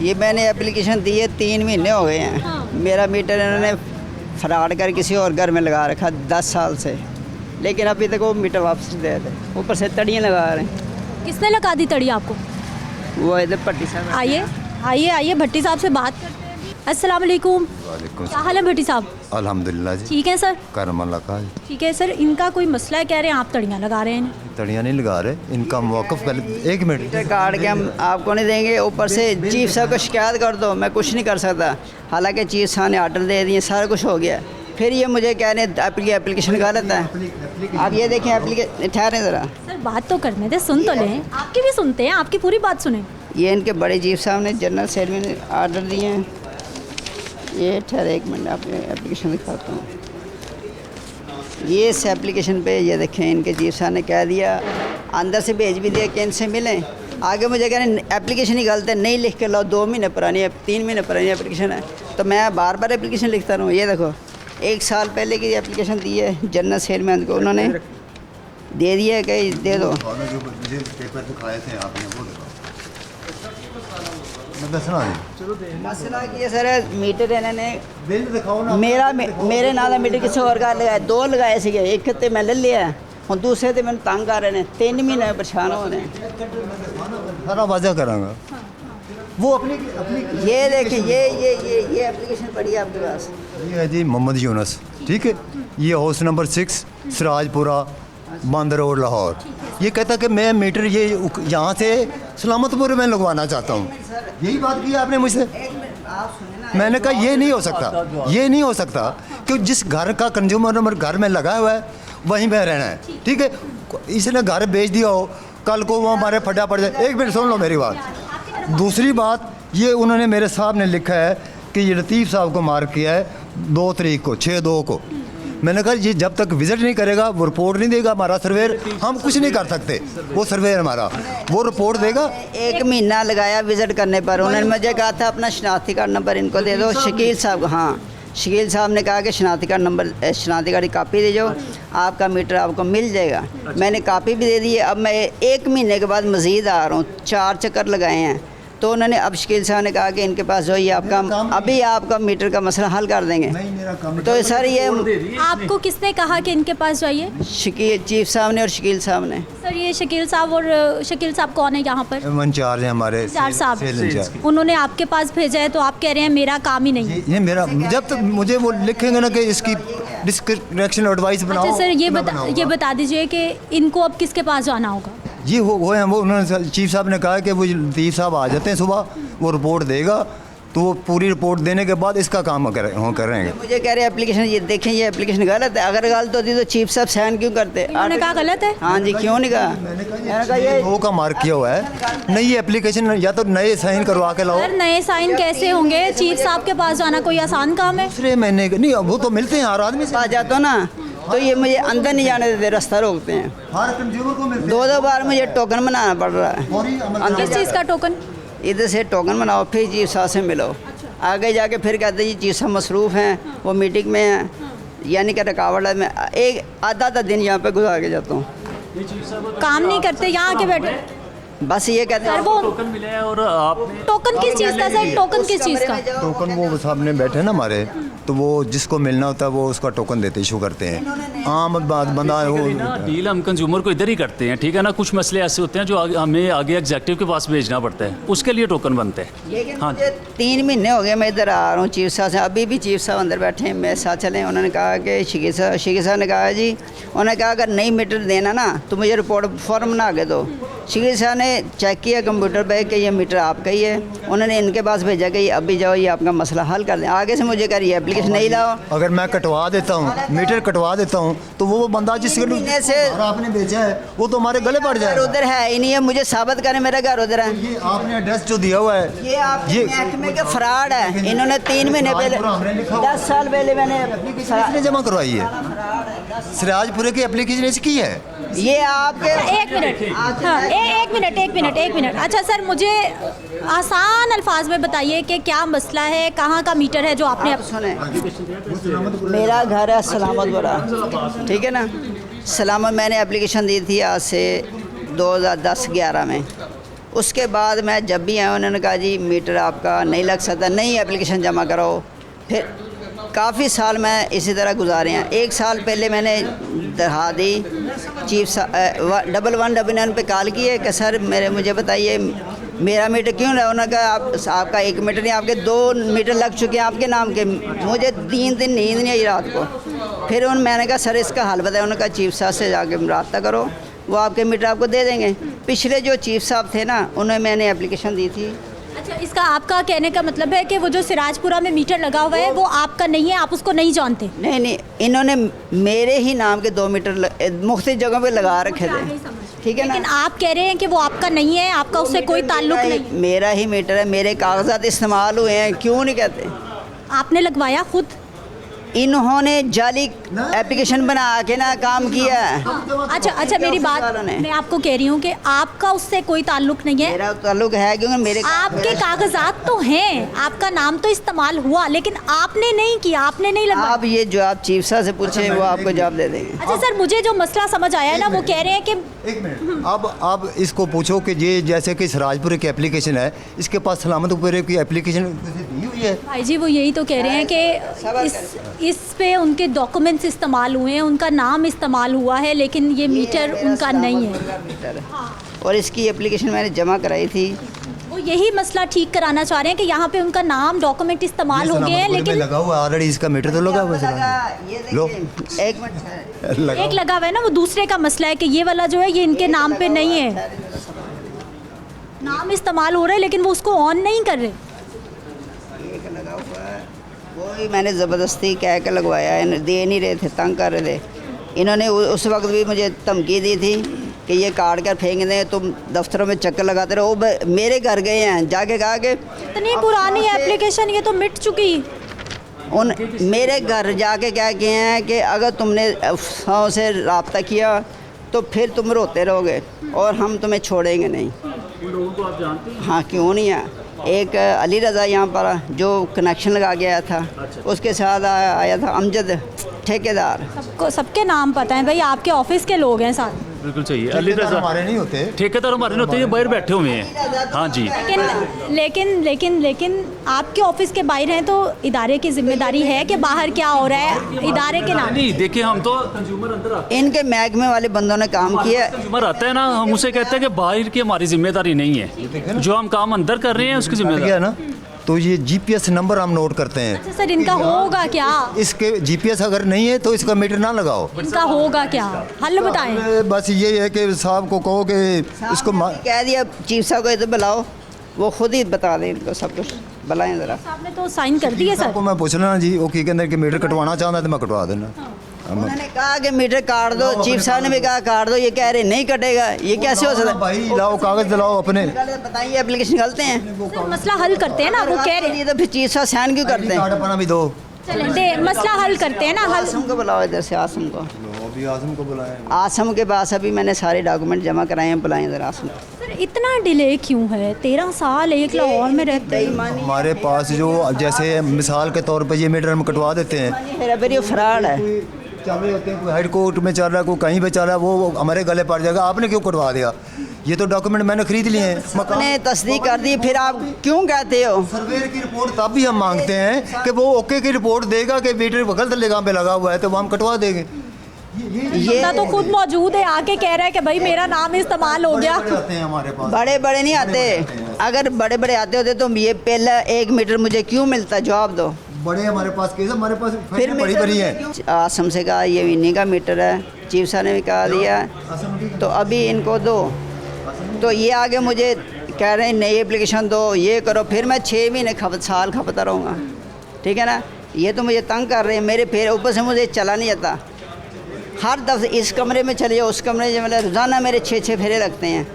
ये मैंने एप्लीकेशन दी है 3 महीने हो गए हैं। हाँ। मेरा मीटर इन्होंने फ्रॉड कर किसी और घर में लगा रखा 10 साल से, लेकिन अभी तक वो मीटर वापस दे दे। ऊपर से तड़ियाँ लगा रहे हैं। किसने लगा दी तड़ी आपको? वो इधर पट्टी साहब। आइए आइए आइए भट्टी साहब से बात करते हैं। अस्सलाम वालेकुम। वालेकुम क्या हाल है भट्टी साहब? अल्हम्दुलिल्लाह जी। ठीक है सर। करम अल्लाह का। ठीक है सर, इनका कोई मसला है, कह रहे हैं आप तड़ियाँ लगा रहे हैं। तड़ियाँ नहीं लगा रहे, इनका मौक़िफ़ पहले 1 मिनट। मीटर काट के हम आपको नहीं देंगे, ऊपर से चीफ साहब को शिकायत कर दो, मैं कुछ नहीं कर सकता। हालांकि चीफ साहब ने आर्डर दे दिए, सारा कुछ हो गया, फिर ये मुझे कह रहे हैं आपकी एप्लीकेशन गलत है। आप ये देखें एप्लीकेशन, ठहरें ज़रा। सर बात तो करने दे, सुन तो लें। आपकी भी सुनते हैं, आपकी पूरी बात सुने। ये इनके बड़े चीफ साहब ने जनरल सेल में आर्डर दिए हैं। ये ठहरे 1 मिनट, आपको एप्लीकेशन दिखाता हूँ। ये इस एप्लीकेशन पे ये देखें, इनके चीफ साहब ने कह दिया, अंदर से भेज भी दिया कि इनसे मिलें। आगे मुझे कह रहे हैं एप्लीकेशन ही गलत है, नहीं लिख के लो, 2 महीने पुरानी है, 3 महीने पुरानी एप्लीकेशन है। तो मैं बार बार एप्लीकेशन लिखता रहूँ। ये देखो 1 साल पहले की एप्लीकेशन दी है जनरल सेल में, को उन्होंने दे दिया है कि दे दो। पेपर दिखाए थे आपने, वो मसला ये सर मीटर इन्होंने बिल दिखाओ ना। मेरे नाल मीटर किसी और घर लगाए, 2 लगाए थे, एक ते मैं ले लिया हूँ, दूसरे ते मैंने तंग कर रहे हैं, 3 महीने परेशान हो रहे हैं। सारा वाजा करांगा। वो अपनी ये देखिए ये एप्लीकेशन पड़ी है आपके पास। ये है जी मोहम्मद यूनुस, ठीक है। ये हाउस नंबर 6 सिराजपुरा बंद रोड लाहौर। ये कहता कि मैं मीटर ये यहाँ से सलामतपुर में लगवाना चाहता हूँ। यही बात की आपने मुझसे। मैंने कहा ये नहीं हो सकता, ये नहीं हो सकता, क्योंकि जिस घर का कंज्यूमर नंबर घर में लगा हुआ है वहीं पे रहना है, ठीक है। इसने घर बेच दिया हो, कल को वो हमारे फटा पड़ जाए। 1 मिनट सुन लो मेरी बात। दूसरी बात, ये उन्होंने मेरे साहब ने लिखा है कि ये लतीफ़ साहब को मार्क किया है 2 तारीख को, 6/2 को। मैंने कहा ये जब तक विज़िट नहीं करेगा, वो रिपोर्ट नहीं देगा, हमारा सर्वेयर, हम कुछ नहीं कर सकते। वो सर्वेयर हमारा वो रिपोर्ट देगा। 1 महीना लगाया विज़िट करने पर। उन्होंने मुझे कहा था अपना शनाख्ती कार्ड नंबर इनको दे दो। शकील साहब, हाँ शकील साहब ने कहा कि शनाख्ती कार्ड नंबर, शनाख्ती कार्ड की कापी दे जाओ, आपका मीटर आपको मिल जाएगा। मैंने कापी भी दे दी है। अब मैं 1 महीने के बाद मज़ीद आ रहा हूँ, 4 चक्कर लगाए हैं। तो उन्होंने अब शकील साहब ने कहा कि इनके पास जो ये आपका अभी आपका मीटर का मसला हल कर देंगे। तो सर ये आपको किसने कहा कि इनके पास जाइए? शकील चीफ साहब ने और शकील साहब ने। सर ये शकील साहब, और शकील साहब कौन है यहाँ पर? इंचार्ज है हमारे, इंचार्ज साहब। Cell incharge. उन्होंने आपके पास भेजा है, तो आप कह रहे हैं मेरा काम ही नहीं है। ये मेरा, जब तक मुझे वो लिखेंगे ना कि इसकी डिस्क्रिप्शन एडवाइस बनाओ। अच्छा सर ये बता दीजिए कि इनको अब किसके पास जाना होगा? ये वो है, वो उन्होंने चीफ साहब ने कहा कि वो लतीफ़ साहब आ जाते हैं सुबह, वो रिपोर्ट देगा, तो वो पूरी रिपोर्ट देने के बाद इसका काम करेंगे। मुझे कह रहे एप्लीकेशन ये देखें, ये एप्लीकेशन गलत है। अगर गलत होती तो चीफ साहब साइन क्यों करते? उन्होंने कहा गलत है। हाँ जी, क्यों नहीं कहा? मैंने कहा ये वो का मार्क किया हुआ है। नई एप्लीकेशन या तो नए साइन करवा के लाओ। सर नए साइन कैसे होंगे? चीफ साहब के पास जाना कोई आसान काम है? दूसरे महीने नहीं, वो तो मिलते हैं हर आदमी से। आ जाता हूँ ना, तो ये मुझे अंदर नहीं जाने देते, रास्ता रोकते हैं। हर कंज्यूमर को मिलते हैं। 2 बार मुझे टोकन बनाना पड़ रहा है। किस चीज़ का टोकन? इधर से टोकन बनाओ, फिर चीफ साहब से मिलो। आगे जाके फिर कहते हैं जी चीफ साहब मसरूफ़ हैं, वो मीटिंग में हैं, यानी कि रुकावट है। मैं एक आधा दिन यहाँ पे गुजार के जाता हूँ। काम नहीं करते यहाँ के बैठे? बस ये कहते सर हैं वो टोकन मिला है और आपने टोकन किस चीज़ का? सर टोकन किस चीज़ का? टोकन वो सामने बैठे हैं ना हमारे, तो वो जिसको मिलना होता है वो उसका टोकन देते इशू करते हैं। आम बंदा है वो। ना डील हम कंज्यूमर को इधर ही करते हैं, ठीक है ना। कुछ मसले ऐसे होते हैं जो हमें आगे एग्जेक्टिव के पास भेजना पड़ता है, उसके लिए टोकन बनते हैं। लेकिन हाँ मुझे 3 महीने हो गए मैं इधर आ रहा हूँ चीफ साहब से। अभी भी चीफ साहब अंदर बैठे हैं, मेरे साथ चलें। उन्होंने कहा कि शकील साहब ने कहा जी, उन्होंने कहा अगर नई मीटर देना ना तो मुझे रिपोर्ट फॉर्म बना के दो। शकील साहब ने चेक किया कंप्यूटर पे कि ये मीटर आपका ही है। उन्होंने इनके पास भेजा कि अभी जाओ, ये आपका मसला हल कर दें। आगे से मुझे कह रही है एप्लीकेशन नहीं लाओ। अगर मैं कटवा देता हूँ, मीटर कटवा देता हूँ, तो वो बंदा जिसके महीने से आपने भेजा है वो तो हमारे गले पड़ घर जाएगा। उधर है ही नहीं है, मुझे साबित करें मेरा घर उधर है। ये आपने एड्रेस जो दिया हुआ है, ये आपके महकमे के फ्रॉड है। इन्होंने 3 महीने पहले, 10 साल पहले मैंने किसने जमा करवाई है? सिराजपुरे की एप्लीकेशन इसकी है। ये आपके एक मिनट, हाँ एक मिनट। अच्छा सर मुझे आसान अल्फाज में बताइए कि क्या मसला है, कहाँ का मीटर है जो आपने आप सुने। मेरा घर है सलामतपुरा, ठीक है ना। सलामत मैंने एप्लीकेशन दी थी आज से 2010-11 में। उसके बाद मैं जब भी आया उन्होंने कहा जी मीटर आपका नहीं लग सकता, नई एप्लीकेशन जमा कराओ। फिर काफ़ी साल मैं इसी तरह गुजारे हैं। 1 साल पहले मैंने दरखा दी चीफ 1199 पे कॉल किए कि सर मुझे बताइए मेरा मीटर क्यों रहा। उन्होंने कहा आपका 1 मीटर नहीं, आपके 2 मीटर लग चुके हैं आपके नाम के। मुझे 3 दिन नींद नहीं आई रात को। फिर मैंने कहा सर इसका हल बताया। उन्होंने कहा चीफ साहब से जाके रब्ता करो, वो आपके मीटर आपको दे देंगे। पिछले जो चीफ साहब थे ना, उन्हें मैंने एप्लीकेशन दी थी। अच्छा, इसका आपका कहने का मतलब है कि वो जो सिराजपुरा में मीटर लगा हुआ है वो आपका नहीं है, आप उसको नहीं जानते? नहीं, इन्होंने मेरे ही नाम के 2 मीटर मुख्तलिफ जगहों पे लगा रखे थे, ठीक है ना। लेकिन आप कह रहे हैं कि वो आपका नहीं है, आपका उससे कोई ताल्लुक नहीं। मेरा ही मीटर है, मेरे कागजात इस्तेमाल हुए हैं, क्यों नहीं कहते। आपने लगवाया खुद? इन्होंने जाली एप्लीकेशन बना के ना काम किया है। अच्छा, मेरी बात मैं आपको कह रही हूँ कि आपका उससे कोई ताल्लुक नहीं है। मेरा ताल्लुक है क्योंकि मेरे आपके कागजात तो हैं, आपका नाम तो इस्तेमाल हुआ, लेकिन आपने नहीं किया, आपने नहीं लगवाया। आप ये जो आप चीफ साहब से पूछे वो आपको जवाब दे देंगे। अच्छा सर, मुझे जो मसला समझ आया है ना, वो कह रहे हैं कि 1 मिनट, अब इसको पूछो कि ये जैसे कि सिराजपुरे की एप्लीकेशन है, इसके पास सलामतपुरे की एप्लीकेशन दी हुई है। भाई जी वो यही तो कह रहे हैं कि इस पे उनके डॉक्यूमेंट्स इस्तेमाल हुए हैं, उनका नाम इस्तेमाल हुआ है, लेकिन ये मीटर उनका नहीं है। और इसकी एप्लीकेशन मैंने जमा कराई थी। वो यही मसला ठीक कराना चाह रहे हैं कि यहाँ पे उनका नाम डॉक्यूमेंट इस्तेमाल हो गए हैं, लेकिन लगा हुआ ऑलरेडी, इसका मीटर तो लगा हुआ है। लो 1 मिनट एक लगा हुआ है ना, वो दूसरे का मसला है कि ये वाला जो है ये इनके नाम पे नहीं है। नाम इस्तेमाल हो रहा है लेकिन वो उसको ऑन नहीं कर रहे। एक लगा हुआ है, वही मैंने ज़बरदस्ती कह के लगवाया है, दे नहीं रहे थे, तंग कर रहे थे। इन्होंने उस वक्त भी मुझे धमकी दी थी कि ये काट कर फेंक दें, तुम दफ्तरों में चक्कर लगाते रहो। वो मेरे घर गए हैं, जाके कहा कि इतनी पुरानी एप्लीकेशन ये तो मिट चुकी। उन मेरे घर जाके क्या किए हैं कि अगर तुमने अफसरों से रब्ता किया तो फिर तुम रोते रहोगे और हम तुम्हें छोड़ेंगे नहीं। उन लोगों को आप जानते हैं? हाँ, क्यों नहीं है। एक अली रज़ा यहाँ पर जो कनेक्शन लगा के आया था, उसके साथ आया था अमजद ठेकेदार। सबको सबके नाम पता है भाई, आपके ऑफिस के लोग हैं साथ। बिल्कुल चाहिए। अली रज़ा हमारे नहीं होते, ठेकेदार हमारे नहीं होते, ये बाहर बैठे हुए हैं। हाँ जी, लेकिन आपके ऑफिस के बाहर हैं तो इदारे की जिम्मेदारी है कि बाहर क्या हो रहा है इदारे के नाम। नहीं देखिए, हम तो कंज्यूमर अंदर आते इनके महकमे वाले बंदों ने काम किया। कंज्यूमर आता है ना, हम उसे कहते हैं कि बाहर की हमारी जिम्मेदारी नहीं है, जो हम काम अंदर कर रहे हैं उसकी जिम्मेदारी है ना। तो ये जीपीएस नंबर हम नोट करते हैं। अच्छा सर, इनका होगा क्या? इसके जीपीएस अगर नहीं है तो इसका मीटर ना लगाओ। इनका होगा क्या, हल बताएं। बस ये है कि साहब को कहो कि इसको कह दिया चीफ साहब को, इधर बुलाओ, वो खुद ही बता दें इनको सब कुछ। बुलाएं ज़रा। आपने तो साइन कर दिए सर। को मैं पूछ लेना जी, वो की कहते हैं कि मीटर कटवाना चाहता है तो मैं कटवा देना। उन्होंने कहा कि मीटर काट दो, चीफ साहब ने भी कहा काट दो, ये कह रहे नहीं कटेगा। ये कैसे हो सकता है? भाई लाओ कागज दिलाओ अपने। बताइए एप्लीकेशन गलते हैं, सर, मसला हल करते हैं ना, वो कह रहे हैं। तो फिर चीफ साहब साइन क्यों करते हैं? कार्ड अपना भी दो। चलें दे, मसला हल करते हैं ना। आसम को बुलाओ इधर से, आसम को। अभी आसम को बुलाएं। आसम के पास अभी मैंने सारे डॉक्यूमेंट जमा कराए हैं, बुलाएं इधर आसम को। सर इतना डिले क्यों है? 13 साल एक लाहौर में रहते हैं। हमारे पास जो जैसे मिसाल के तौर पर ये मीटर हम कटवा देते हैं, मेरा फिर ये फ्रॉड है। चल रहे होते हैं, कोई हाई कोर्ट में चल रहा है, कोई कहीं पे चल रहा है, वो हमारे गले पड़ जाएगा। आपने क्यों कटवा दिया? ये तो डॉक्यूमेंट मैंने खरीद लिए हैं, मैंने तस्दीक कर दी, फिर आप क्यों कहते हो? सर्वेयर की रिपोर्ट तब भी हम मांगते हैं कि वो ओके की रिपोर्ट देगा कि मीटर गलत जगह पे लगा हुआ है, तो वो हम कटवा देंगे। ये तो खुद मौजूद है, आके कह रहा है कि भाई मेरा नाम इस्तेमाल हो गया। आते हैं हमारे पास, बड़े बड़े नहीं आते। अगर बड़े बड़े आते होते तो ये पहला 1 मीटर मुझे क्यों मिलता? जवाब दो। बड़े हमारे पास केस, हमारे पास फिर बड़ी बड़ी है। आसम से कहा ये इन्हीं का मीटर है, चीफ साहब ने भी कहा दिया, तो अभी इनको दो। तो ये आगे मुझे कह रहे हैं नई एप्लीकेशन दो, ये करो। फिर मैं 6 महीने साल खपता रहूँगा, ठीक है ना। ये तो मुझे तंग कर रहे हैं मेरे, फिर ऊपर से मुझे चला नहीं जाता। हर दफ़े इस कमरे में चले जाओ, उस कमरे में, मतलब रोज़ाना मेरे 6 फेरे लगते हैं।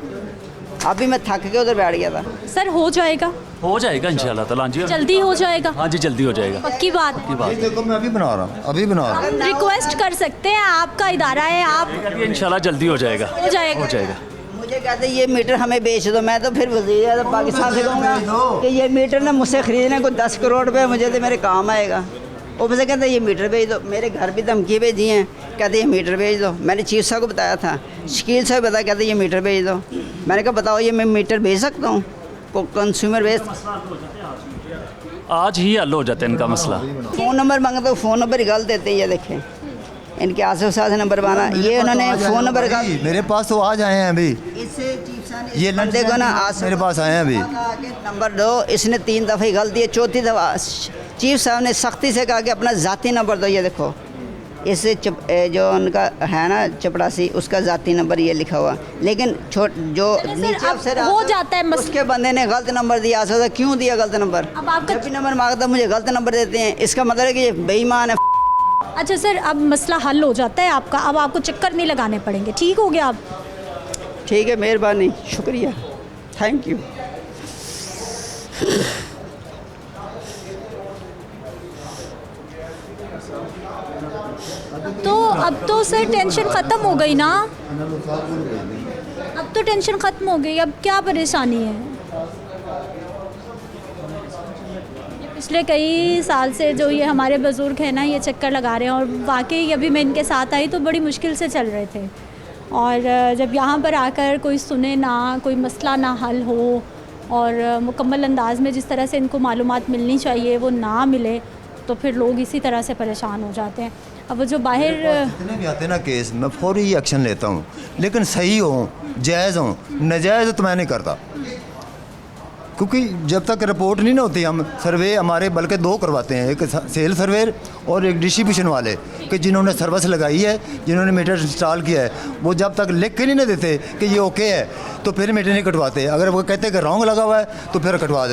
अभी मैं थक के उधर बैठ गया था। सर हो जाएगा, हो जाएगा इंशाल्लाह ताला जी, जल्दी हो जाएगा। हाँ जी जल्दी हो जाएगा, पक्की बात। ये देखो मैं अभी बना रहा हूँ, अभी बना रहा हूँ। रिक्वेस्ट कर सकते हैं, आपका इदारा है, आप इंशाल्लाह जल्दी हो जाएगा, हो जाएगा। हो जाएगा। मुझे कहते ये मीटर हमें बेच दो, मैं तो फिर वज़ीर आज़म पाकिस्तान से कहूँगा कि ये मीटर ना मुझसे ख़रीदने को 10 करोड़ रुपये, मुझे तो मेरे काम आएगा। ऊपर से कहते ये मीटर भेज दो, मेरे घर भी धमकी भेजी हैं, कहते ये मीटर भेज दो। मैंने चीफ साहब को बताया था, शकील साहब बताया, कहते ये मीटर भेज दो। मैंने कहा बताओ ये मैं मीटर भेज सकता हूँ? कंज्यूमर बेस आज ही हल हो जाता है इनका मसला। फ़ोन नंबर मांगा तो फ़ोन नंबर ही गलत देते हैं। ये देखें इनके आस नंबर बना, ये उन्होंने फ़ोन नंबर का मेरे पास तो आज आए हैं अभी, इससे चीफ साहब ने ये इस बंदे को ना आज मेरे पास आए हैं अभी। नंबर दो, इसने 3 दफ़ा ही गलत दिए, चौथी दफ़ा चीफ साहब ने सख्ती से कहा कि अपना ज़ाती नंबर दो। ये देखो इससे जो उनका है ना चपड़ासी, उसका ज़ाती नंबर ये लिखा हुआ, लेकिन जो नीचे अब अफसर हो जाता है उसके बंदे ने गलत नंबर दिया। आसदा क्यों दिया गलत नंबर? अब आपका जब भी नंबर मांगता मुझे गलत नंबर देते हैं, इसका मतलब है कि ये बेईमान है। अच्छा सर, अब मसला हल हो जाता है आपका, अब आपको चक्कर नहीं लगाने पड़ेंगे, ठीक हो गया आप? ठीक है, मेहरबानी, शुक्रिया, थैंक यू। तो अब तो सर टेंशन ख़त्म हो गई ना, अब तो टेंशन ख़त्म हो गई, अब क्या परेशानी है? पिछले कई साल से जो ये हमारे बुज़ुर्ग हैं ना, ये चक्कर लगा रहे हैं, और वाकई अभी मैं इनके साथ आई तो बड़ी मुश्किल से चल रहे थे, और जब यहाँ पर आकर कोई सुने ना, कोई मसला ना हल हो, और मुकम्मल अंदाज में जिस तरह से इनको मालूमात मिलनी चाहिए वो ना मिले, तो फिर लोग इसी तरह से परेशान हो जाते हैं। अब वो जो बाहर जितने भी आते हैं ना केस, मैं फौरी एक्शन लेता हूँ, लेकिन सही हो, जायज़ हो, नाजायज़ तो मैं नहीं करता, क्योंकि जब तक रिपोर्ट नहीं ना होती, हम सर्वे हमारे बल्कि 2 करवाते हैं, एक सेल सर्वेयर और एक डिस्ट्रीब्यूशन वाले, कि जिन्होंने सर्विस लगाई है, जिन्होंने मीटर इंस्टॉल किया है, वो जब तक लिख के नहीं ना देते कि ये ओके है, तो फिर मीटर नहीं कटवाते। अगर वो कहते हैं कि रॉन्ग लगा हुआ है तो फिर कटवा देते।